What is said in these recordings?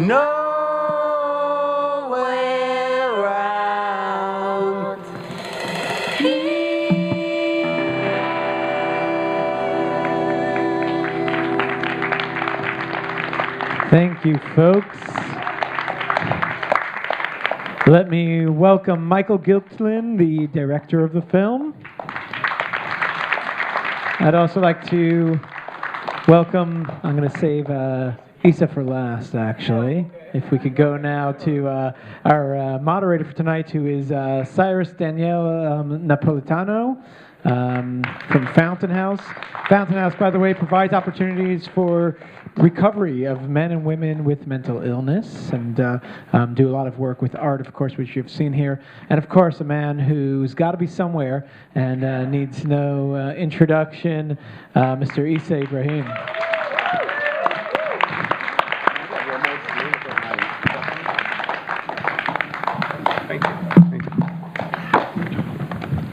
nowhere around here. Thank you, folks. Let me welcome Michael Gitlin, the director of the film. I'd also like to welcome, I'm going to save Issa for last, actually. If we could go now to our moderator for tonight, who is Cyrus Napolitano from Fountain House. Fountain House, by the way, provides opportunities for recovery of men and women with mental illness, and do a lot of work with art, of course, which you've seen here. And of course, a man who's got to be somewhere and needs no introduction, Mr. Issa Ibrahim.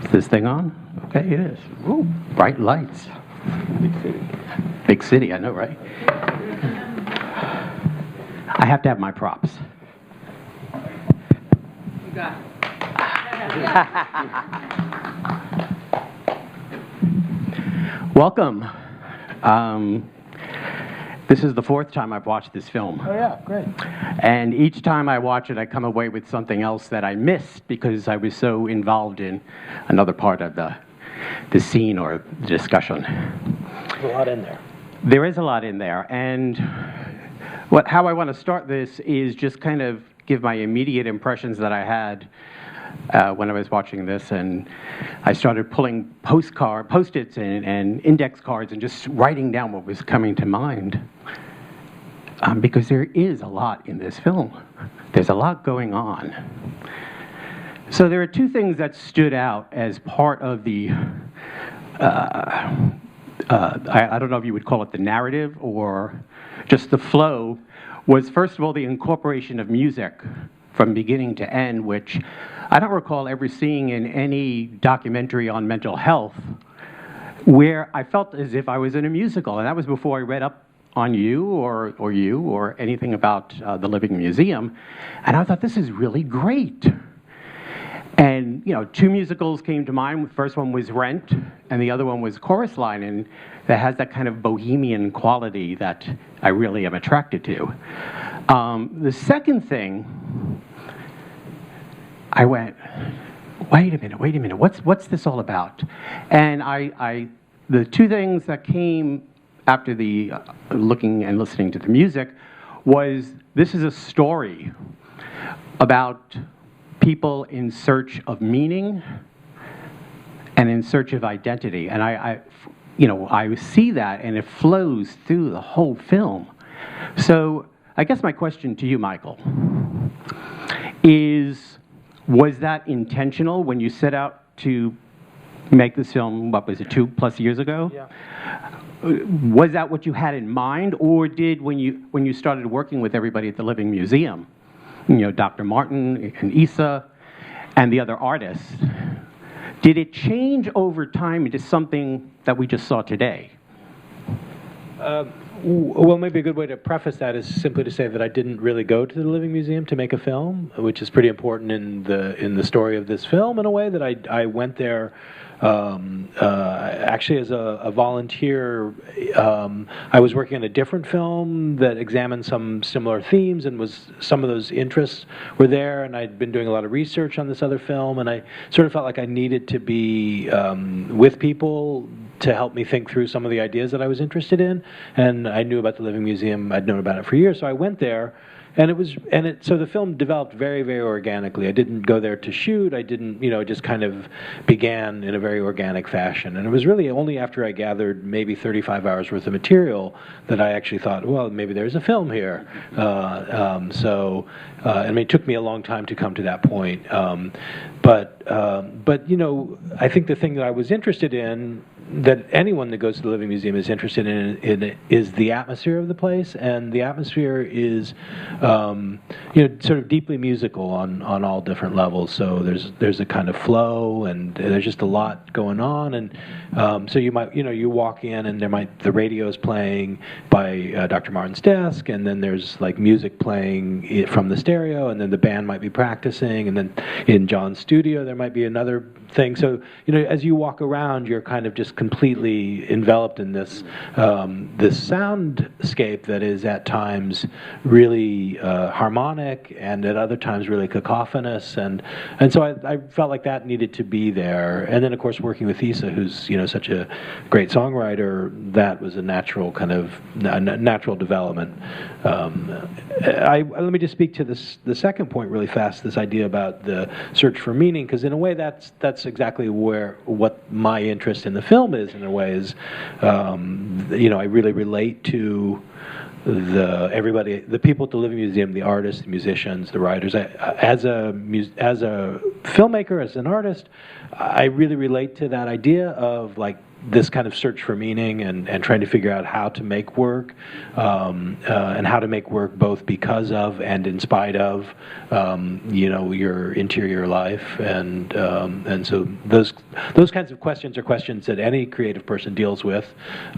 Is this thing on? Okay, it is. Ooh, bright lights. Big city. Big city, I know, right? I have to have my props. You got it. Welcome. This is the fourth time I've watched this film. Oh yeah, great. And each time I watch it, I come away with something else that I missed because I was so involved in another part of the scene or the discussion. There's a lot in there. There is a lot in there, and how I want to start this is just kind of give my immediate impressions that I had when I was watching this, and I started pulling Post-its and index cards and just writing down what was coming to mind, because there is a lot in this film. There's a lot going on. So there are two things that stood out as part of the I don't know if you would call it the narrative or just the flow, was first of all the incorporation of music from beginning to end, which I don't recall ever seeing in any documentary on mental health, where I felt as if I was in a musical. And that was before I read up on you or anything about the Living Museum. And I thought, this is really great. And, you know, two musicals came to mind. The first one was Rent, and the other one was Chorus Line, and that has that kind of bohemian quality that I really am attracted to. The second thing, I went, wait a minute, what's this all about? And the two things that came after the looking and listening to the music was, this is a story about people in search of meaning and in search of identity. And I see that, and it flows through the whole film. So I guess my question to you, Michael, is, was that intentional when you set out to make this film, what was it, 2+ years ago? Yeah. Was that what you had in mind, or did, when you started working with everybody at the Living Museum, you know, Dr. Martin and Issa and the other artists, did it change over time into something that we just saw today? Well, maybe a good way to preface that is simply to say that I didn't really go to the Living Museum to make a film, which is pretty important in the story of this film, in a way that I went there actually as a volunteer. I was working on a different film that examined some similar themes, and some of those interests were there, and I'd been doing a lot of research on this other film, and I sort of felt like I needed to be with people to help me think through some of the ideas that I was interested in. And I knew about the Living Museum. I'd known about it for years, so I went there. And so the film developed very, very organically. I didn't go there to shoot. I didn't, it just kind of began in a very organic fashion. And it was really only after I gathered maybe 35 hours worth of material that I actually thought, well, maybe there's a film here. I mean, it took me a long time to come to that point. But I think the thing that I was interested in that anyone that goes to the Living Museum is interested in is the atmosphere of the place, and the atmosphere is, sort of deeply musical on all different levels. So there's a kind of flow, and there's just a lot going on, and so you might, you walk in and the radio is playing by Dr. Martin's desk, and then there's like music playing from the stereo, and then the band might be practicing, and then in John's studio there might be another thing. So as you walk around, you're kind of just completely enveloped in this soundscape that is at times really harmonic, and at other times really cacophonous, and so I felt like that needed to be there. And then of course working with Issa, who's such a great songwriter, that was a natural kind of natural development. Let me just speak to the second point really fast, this idea about the search for meaning, because in a way that's exactly what my interest in the film is. In a way, is I really relate to the people at the Living Museum, the artists, the musicians, the writers. As a filmmaker, as an artist, I really relate to that idea of like this kind of search for meaning and trying to figure out how to make work, and how to make work both because of and in spite of your interior life, and so those kinds of questions are questions that any creative person deals with,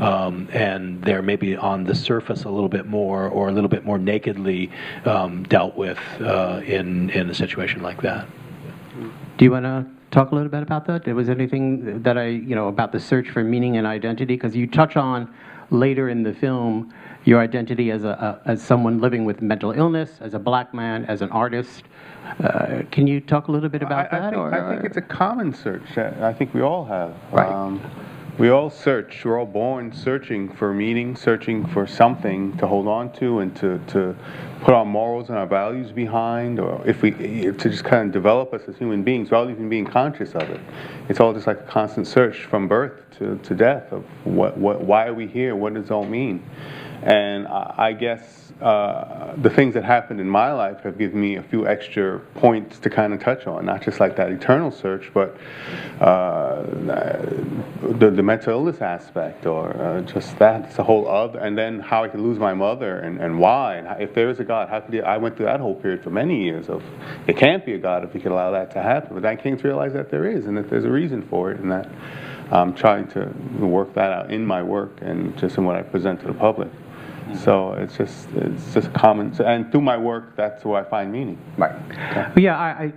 and they're maybe on the surface a little bit more, or a little bit more nakedly dealt with in a situation like that. Do you want to talk a little bit about that? Was anything that about the search for meaning and identity? Because you touch on later in the film your identity as someone living with mental illness, as a black man, as an artist. Can you talk a little bit about that? I think it's a common search that I think we all have. Right. We all search. We're all born searching for meaning, searching for something to hold on to, and to put our morals and our values behind, or to just kind of develop us as human beings, without even being conscious of it. It's all just like a constant search from birth to death of why are we here? What does it all mean? And I guess the things that happened in my life have given me a few extra points to kind of touch on, not just like that eternal search, but the mental illness aspect, or just that. It's a whole other, and then how I could lose my mother, and why, and if there is a God, how could I went through that whole period for many years of, there can't be a God if he could allow that to happen, but I came to realize that there is, and that there's a reason for it, and that I'm trying to work that out in my work and just in what I present to the public. So it's just common, and through my work, that's where I find meaning. Right. Yeah,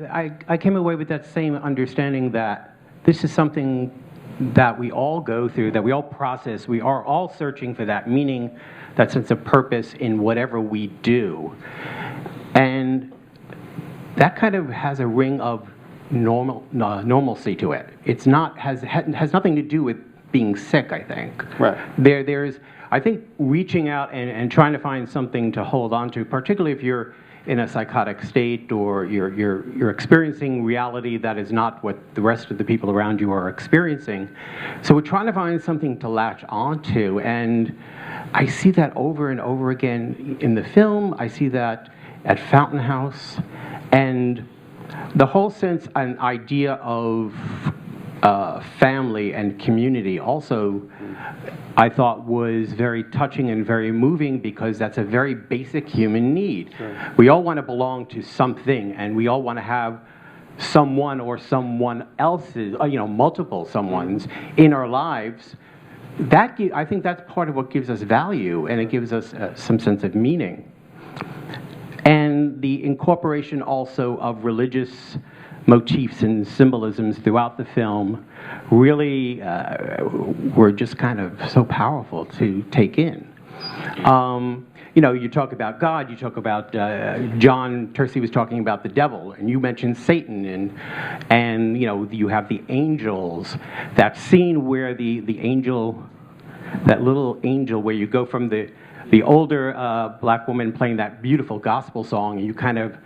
I came away with that same understanding that this is something that we all go through, that we all process. We are all searching for that meaning, that sense of purpose in whatever we do, and that kind of has a ring of normalcy to it. It's not has nothing to do with being sick, I think. Right. There's I think reaching out and trying to find something to hold on to, particularly if you're in a psychotic state, or you're experiencing reality that is not what the rest of the people around you are experiencing. So we're trying to find something to latch onto, and I see that over and over again in the film. I see that at Fountain House, and the whole sense and idea of family and community also, I thought, was very touching and very moving, because that's a very basic human need. Sure. We all want to belong to something, and we all want to have someone or someone else's, multiple someones in our lives. I think that's part of what gives us value, and it gives us some sense of meaning. And the incorporation also of religious motifs and symbolisms throughout the film really were just kind of so powerful to take in. You talk about God, you talk about John Tercy was talking about the devil, and you mentioned Satan, and you have the angels. That scene where the angel, that little angel, where you go from the older black woman playing that beautiful gospel song, and you kind of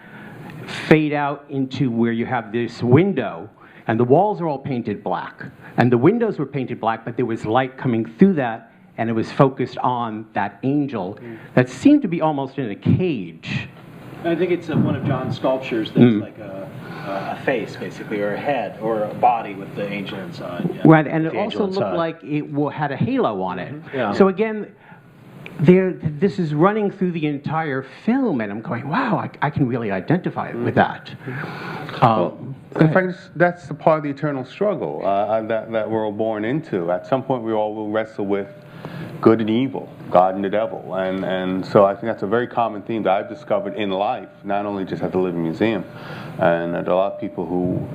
fade out into where you have this window, and the walls are all painted black, and the windows were painted black, but there was light coming through that, and it was focused on that angel that seemed to be almost in a cage. I think it's one of John's sculptures that's like a a face, basically, or a head, or a body with the angel inside. Yeah. Right, and it The angel also looked inside. like it had a halo on it. Yeah. So again, this is running through the entire film, and I'm going, wow, I can really identify with that. In fact, that's the part of the eternal struggle that we're all born into. At some point, we all will wrestle with good and evil, God and the devil. And so I think that's a very common theme that I've discovered in life, not only just at the Living Museum. And there are a lot of people who,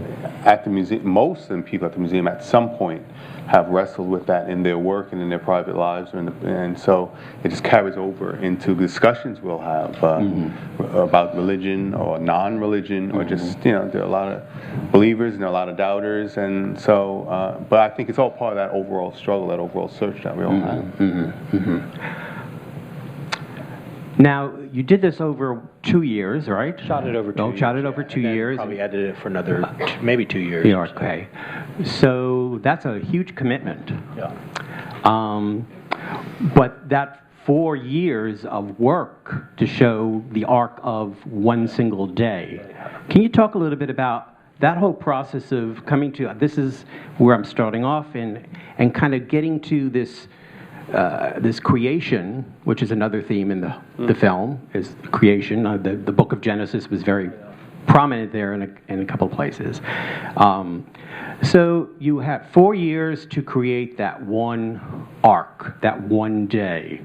at the museum, most of the people at the museum at some point have wrestled with that in their work and in their private lives. And so it just carries over into discussions we'll have about religion or non-religion, or just, there are a lot of believers and there are a lot of doubters. And so, but I think it's all part of that overall struggle, that overall search that we all have. Now, you did this over 2 years, right? Shot it over 2 years. Shot it over 2 and then years. Probably edited it for another, maybe 2 years. Yeah, okay. So that's a huge commitment. Yeah. But that 4 years of work to show the arc of one single day. Can you talk a little bit about that whole process of coming to, this is where I'm starting off, and kind of getting to this this creation, which is another theme in the film, is creation. The book of Genesis was very prominent there in a couple of places. So you have 4 years to create that one arc, that one day.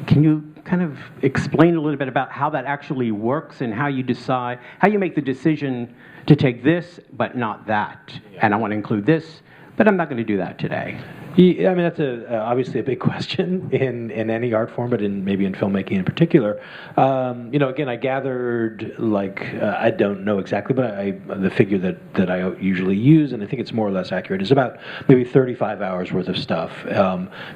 Can you kind of explain a little bit about how that actually works and how you decide, how you make the decision to take this but not that? And I want to include this, but I'm not going to do that today. Yeah, I mean, that's obviously a big question in any art form, but maybe in filmmaking in particular. Again, I gathered, I don't know exactly, but the figure that I usually use, and I think it's more or less accurate, is about maybe 35 hours worth of stuff.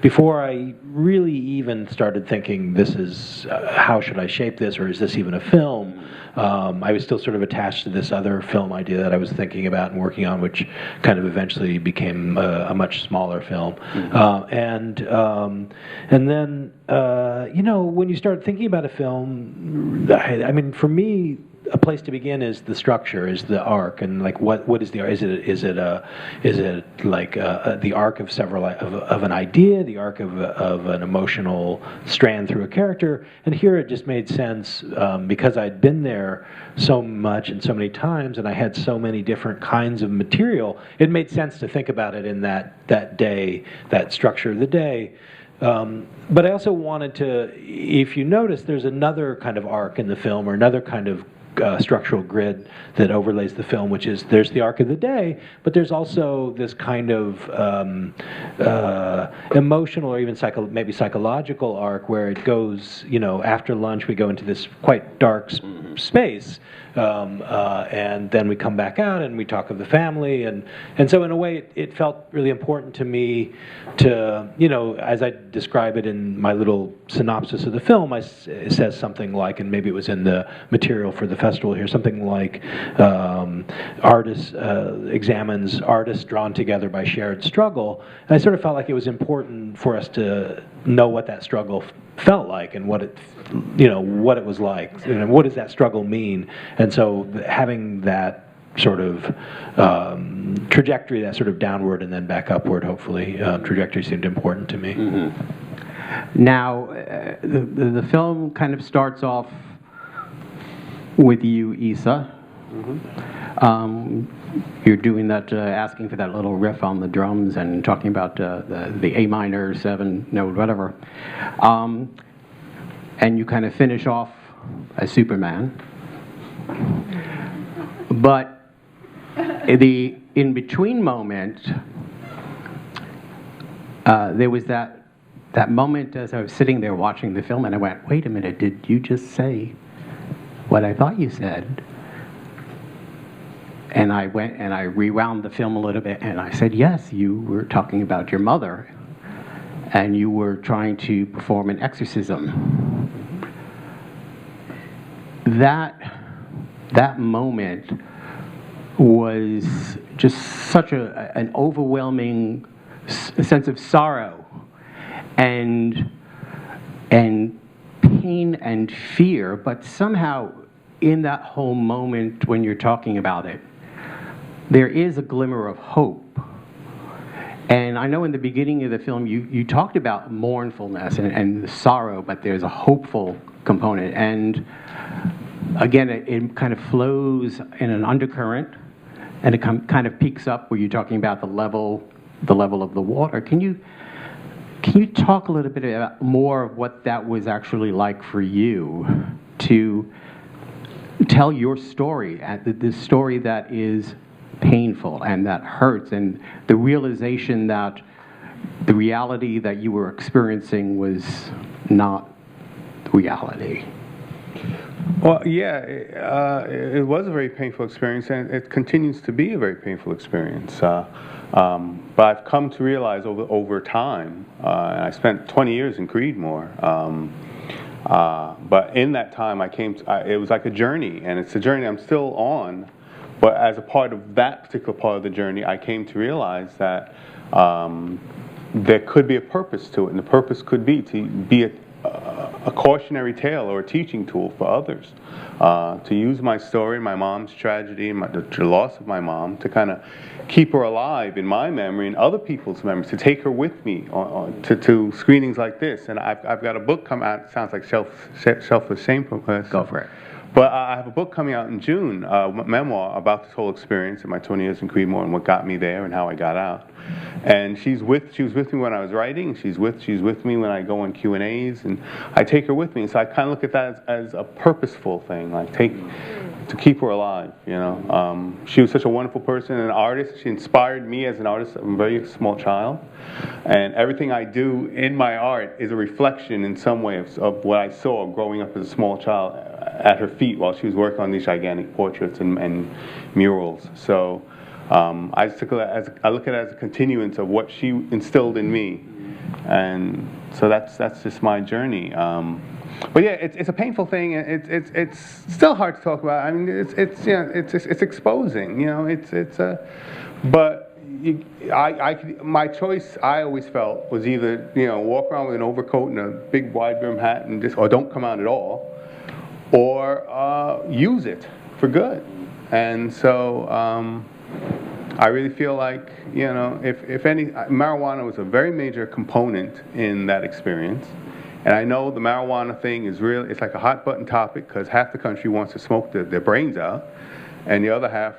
Before I really even started thinking, this is, how should I shape this, or is this even a film? I was still sort of attached to this other film idea that I was thinking about and working on, which kind of eventually became a much smaller film. And then, when you start thinking about a film, I mean, for me, a place to begin is the structure, is the arc, and what is the arc? Is it like the arc of of an idea, the arc of an emotional strand through a character? And here it just made sense because I'd been there so much and so many times, and I had so many different kinds of material. It made sense to think about it in that day, that structure of the day. But I also wanted to, if you notice, there's another kind of arc in the film, or another kind of structural grid that overlays the film, which is there's the arc of the day, but there's also this kind of emotional or even maybe psychological arc where it goes, after lunch we go into this quite dark space, and then we come back out and we talk of the family, and so in a way it felt really important to me to, as I describe it in my little synopsis of the film, it says something like, and maybe it was in the material for the festival here, something like artist examines artists drawn together by shared struggle. And I sort of felt like it was important for us to know what that struggle felt like and what it was like, and what does that struggle mean. And so having that sort of trajectory, that sort of downward and then back upward, hopefully, trajectory seemed important to me. Mm-hmm. Now, the film kind of starts off with you, Issa. Mm-hmm. You're doing that, asking for that little riff on the drums and talking about the A minor 7 note, whatever. And you kind of finish off as Superman. But the in-between moment, there was that moment as I was sitting there watching the film, and I went, wait a minute, did you just say what I thought you said? And I went and I rewound the film a little bit, and I said, yes, you were talking about your mother, and you were trying to perform an exorcism. That moment was just such an overwhelming sense of sorrow and pain and fear, but somehow in that whole moment when you're talking about it, there is a glimmer of hope. And I know in the beginning of the film you talked about mournfulness and the sorrow, but there's a hopeful component. And again, it kind of flows in an undercurrent, and it kind of peaks up where you're talking about the level of the water. Can you talk a little bit about more of what that was actually like for you to tell your story, the story that is painful and that hurts, and the realization that the reality that you were experiencing was not reality? Well, yeah, it was a very painful experience, and it continues to be a very painful experience. But I've come to realize over time, and I spent 20 years in Creedmoor, but in that time it was like a journey, and it's a journey I'm still on. But as a part of that particular part of the journey, I came to realize that there could be a purpose to it, and the purpose could be to be a cautionary tale or a teaching tool for others. To use my story, my mom's tragedy, and the loss of my mom, to kind of keep her alive in my memory and other people's memories, to take her with me to screenings like this. And I've got a book come out. It sounds like selfless shame. Go for it. But I have a book coming out in June, a memoir about this whole experience in my 20 years in Creedmoor and what got me there and how I got out. And she was with me when I was writing. She's with me when I go on Q&As, and I take her with me. So I kind of look at that as a purposeful thing, like to keep her alive. You know, she was such a wonderful person, an artist. She inspired me as an artist. I'm a very small child, and everything I do in my art is a reflection in some way of what I saw growing up as a small child at her feet while she was working on these gigantic portraits and murals. So I look at it as a continuance of what she instilled in me, and so that's just my journey. But yeah, it's a painful thing. It's still hard to talk about. I mean, it's exposing. You know, but my choice, I always felt, was either walk around with an overcoat and a big wide brim hat or don't come out at all, or use it for good. And so I really feel like, if any, marijuana was a very major component in that experience. And I know the marijuana thing is real. It's like a hot button topic because half the country wants to smoke their brains out, and the other half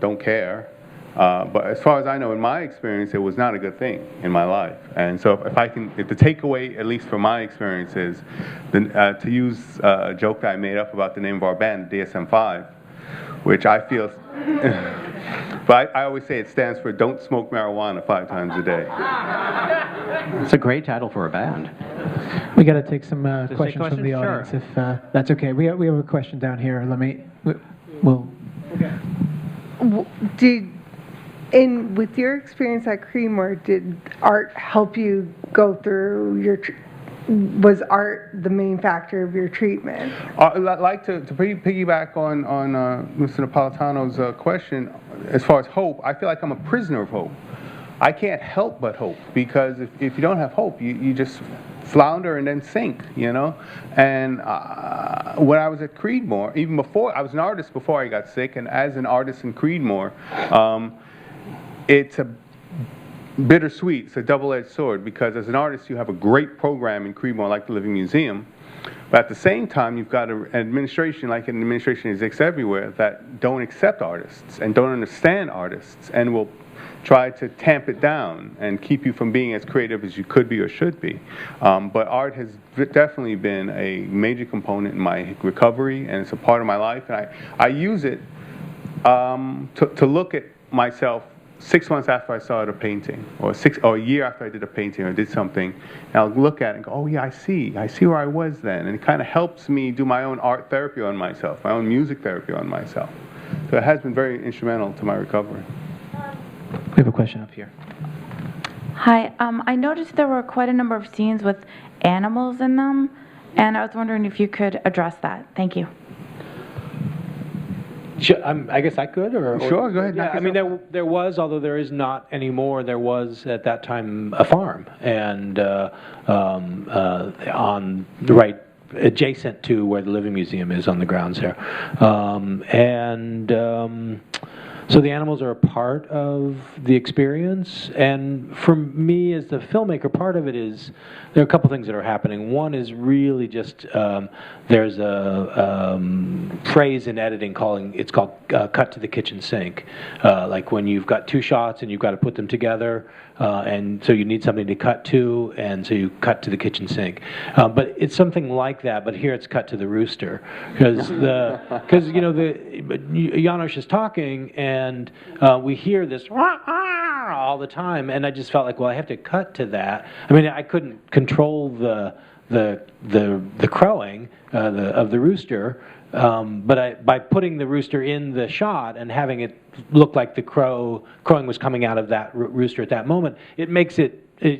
don't care. But as far as I know, in my experience, it was not a good thing in my life. And so if the takeaway, at least from my experience, is to use a joke that I made up about the name of our band, DSM-5, which I feel, but I always say it stands for Don't Smoke Marijuana 5 times a day. It's a great title for a band. We got to take some questions from the Sure. audience, if that's okay. We have a question down here. We'll. With your experience at Creedmoor, did art help you go through was art the main factor of your treatment? I'd like to piggyback on Mr. Napolitano's question. As far as hope, I feel like I'm a prisoner of hope. I can't help but hope, because if you don't have hope, you just flounder and then sink, And when I was at Creedmoor, even before, I was an artist before I got sick, and as an artist in Creedmoor, it's a bittersweet. It's a double-edged sword, because as an artist, you have a great program in Creedmoor, like the Living Museum, but at the same time, you've got an administration, like an administration exists everywhere, that don't accept artists and don't understand artists and will try to tamp it down and keep you from being as creative as you could be or should be. But art has definitely been a major component in my recovery, and it's a part of my life. And I use it to look at myself 6 months after I started a painting, or a year after I did a painting or did something, and I'll look at it and go, oh yeah, I see where I was then. And it kind of helps me do my own art therapy on myself, my own music therapy on myself. So it has been very instrumental to my recovery. We have a question up here. Hi, I noticed there were quite a number of scenes with animals in them, and I was wondering if you could address that. Thank you. I guess I could, or Sure, go ahead. Yeah, I mean, there was, although there is not anymore, there was at that time a farm, and on the right adjacent to where the Living Museum is on the grounds here. So the animals are a part of the experience, and for me as the filmmaker, part of it is there are a couple things that are happening. One is really just there's a phrase in editing it's called cut to the kitchen sink. Like when you've got two shots and you've got to put them together, and so you need something to cut to, and so you cut to the kitchen sink. But it's something like that, but here it's cut to the rooster, because Janos is talking, and we hear this all the time, and I just felt like, well, I have to cut to that. I mean, I couldn't control the crowing of the rooster, but by putting the rooster in the shot and having it look like the crowing was coming out of that rooster at that moment, it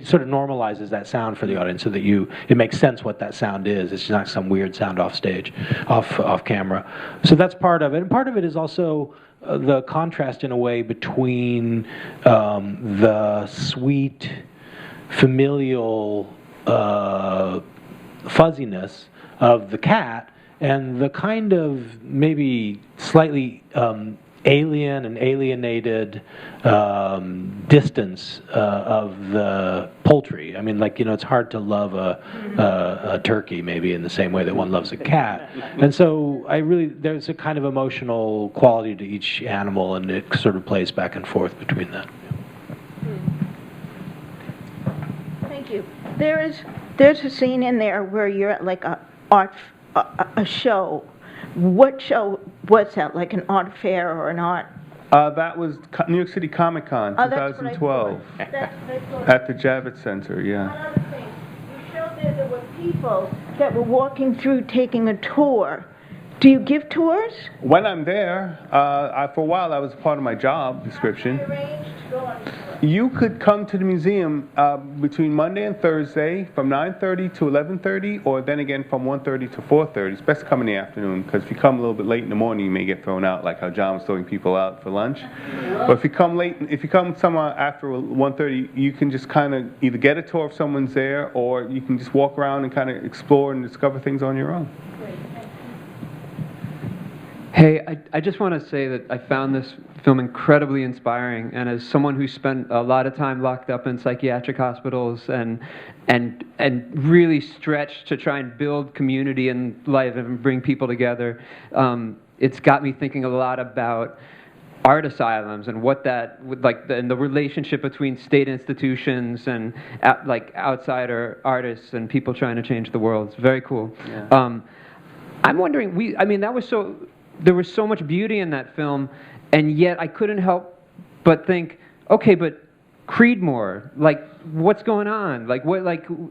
sort of normalizes that sound for the audience, so that it makes sense what that sound is. It's not some weird sound off stage, off camera. So that's part of it. And part of it is also the contrast in a way between the sweet, familial fuzziness of the cat and the kind of maybe slightly alien and alienated distance of the poultry. I mean, it's hard to love a turkey maybe in the same way that one loves a cat. And so there's a kind of emotional quality to each animal, and it sort of plays back and forth between that. Thank you. There's a scene in there where you're at like a show. What show was that? Like an art fair or an art? That was New York City Comic Con, Oh, that's what I 2012, thought. at the Javits Center, yeah. One other thing. You showed there were people that were walking through taking a tour. Do you give tours? When I'm there, for a while that was part of my job description. How do you arrange to go on tour? You could come to the museum between Monday and Thursday from 9:30 to 11:30, or then again from 1:30 to 4:30. It's best to come in the afternoon, because if you come a little bit late in the morning, you may get thrown out, like how John was throwing people out for lunch. But if you come somewhere after 1:30, you can just kind of either get a tour if someone's there, or you can just walk around and kind of explore and discover things on your own. Hey, I just want to say that I found this film incredibly inspiring, and as someone who spent a lot of time locked up in psychiatric hospitals and really stretched to try and build community in life and bring people together, it's got me thinking a lot about art asylums and what that would and the relationship between state institutions and outsider artists and people trying to change the world. It's very cool. Yeah. I'm wondering, there was so much beauty in that film, and yet I couldn't help but think, okay, but Creedmoor, what's going on?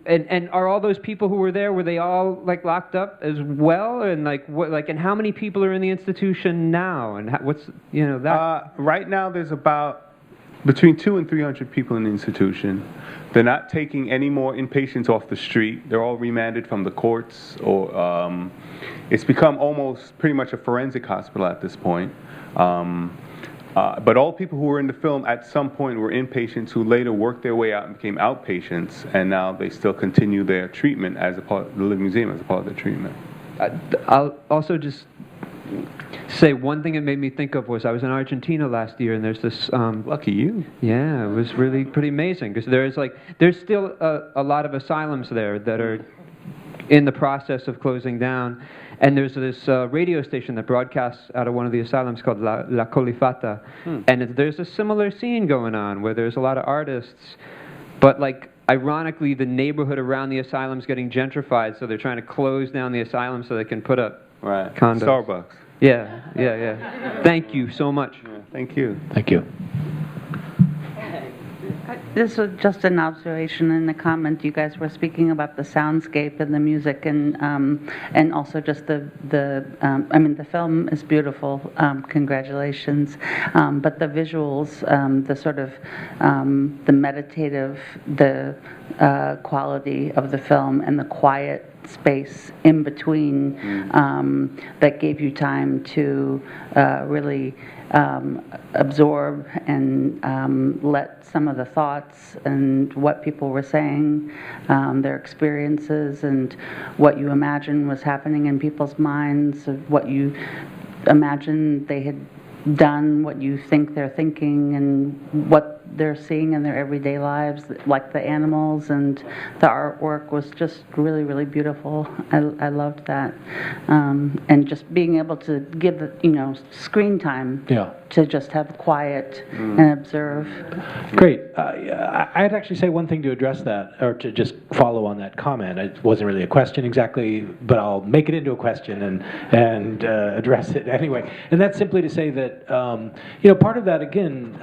And are all those people who were there, were they all locked up as well? And and how many people are in the institution now? And what's that? Right now, there's about between 200 and 300 people in the institution. They're not taking any more inpatients off the street. They're all remanded from the courts, or it's become almost pretty much a forensic hospital at this point. But all people who were in the film at some point were inpatients who later worked their way out and became outpatients, and now they still continue their treatment as a part of the Living Museum as a part of their treatment. I'll also just say one thing it made me think of was I was in Argentina last year, and there's this Lucky you. Yeah, it was really pretty amazing, because there's still a lot of asylums there that are in the process of closing down, and there's this radio station that broadcasts out of one of the asylums called La Colifata, and there's a similar scene going on where there's a lot of artists, but ironically the neighborhood around the asylum's getting gentrified, so they're trying to close down the asylum so they can put up condos. Starbucks. Yeah. Thank you so much. Yeah, thank you. Thank you. This was just an observation and a comment. You guys were speaking about the soundscape and the music, and also just the film is beautiful. Congratulations. But the visuals, the sort of the meditative, the quality of the film, and the quiet space in between that gave you time to really absorb and let some of the thoughts and what people were saying, their experiences, and what you imagine was happening in people's minds, of what you imagine they had done, what you think they're thinking, and what they're seeing in their everyday lives, like the animals, and the artwork was just really, really beautiful. I loved that. And just being able to give, screen time to just have quiet and observe. Great. I'd actually say one thing to address that, or to just follow on that comment. It wasn't really a question exactly, but I'll make it into a question and address it anyway. And that's simply to say that, part of that, again,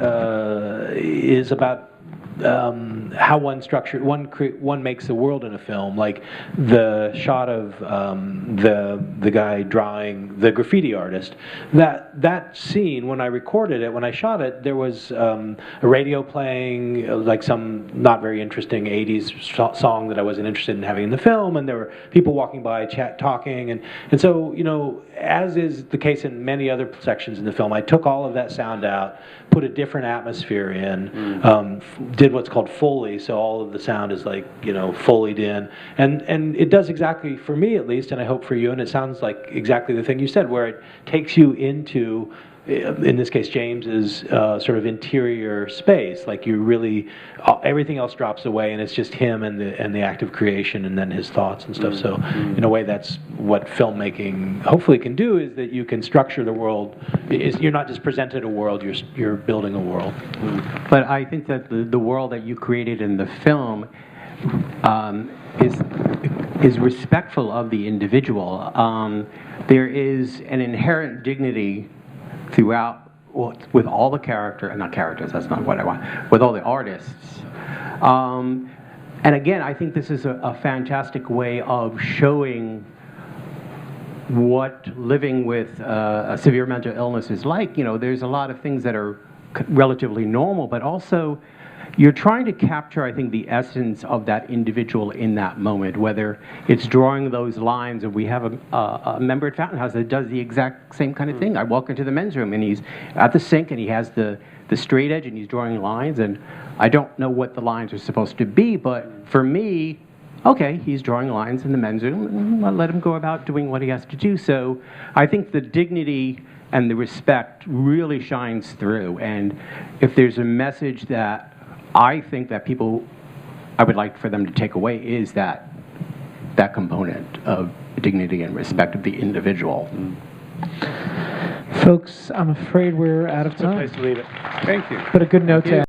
is about how one makes the world in a film. Like the shot of the guy drawing, the graffiti artist. That scene, when I recorded it, when I shot it, there was a radio playing, like some not very interesting 80s song that I wasn't interested in having in the film, and there were people walking by, talking, and so, as is the case in many other sections in the film, I took all of that sound out, put a different atmosphere in, did what's called Foley, so all of the sound is like, Foleyed in, and it does exactly, for me at least, and I hope for you, and it sounds like exactly the thing you said, where it takes you into, in this case, James's sort of interior space. Like you really, everything else drops away, and it's just him and the act of creation, and then his thoughts and stuff. So, in a way, that's what filmmaking hopefully can do: is that you can structure the world. You're not just presented a world; you're building a world. But I think that the world that you created in the film is respectful of the individual. There is an inherent dignity throughout, with all the not characters, that's not what I want, with all the artists. And again, I think this is a fantastic way of showing what living with a severe mental illness is like. There's a lot of things that are relatively normal, but also you're trying to capture, I think, the essence of that individual in that moment, whether it's drawing those lines. And we have a member at Fountain House that does the exact same kind of thing. I walk into the men's room, and he's at the sink, and he has the straight edge, and he's drawing lines, and I don't know what the lines are supposed to be, but for me, okay, he's drawing lines in the men's room, and I'll let him go about doing what he has to do. So I think the dignity and the respect really shines through, and if there's a message that I think that I would like for them to take away, is that component of dignity and respect of the individual. Folks, I'm afraid we're out of time. Good place to leave it. Thank you. But a good note to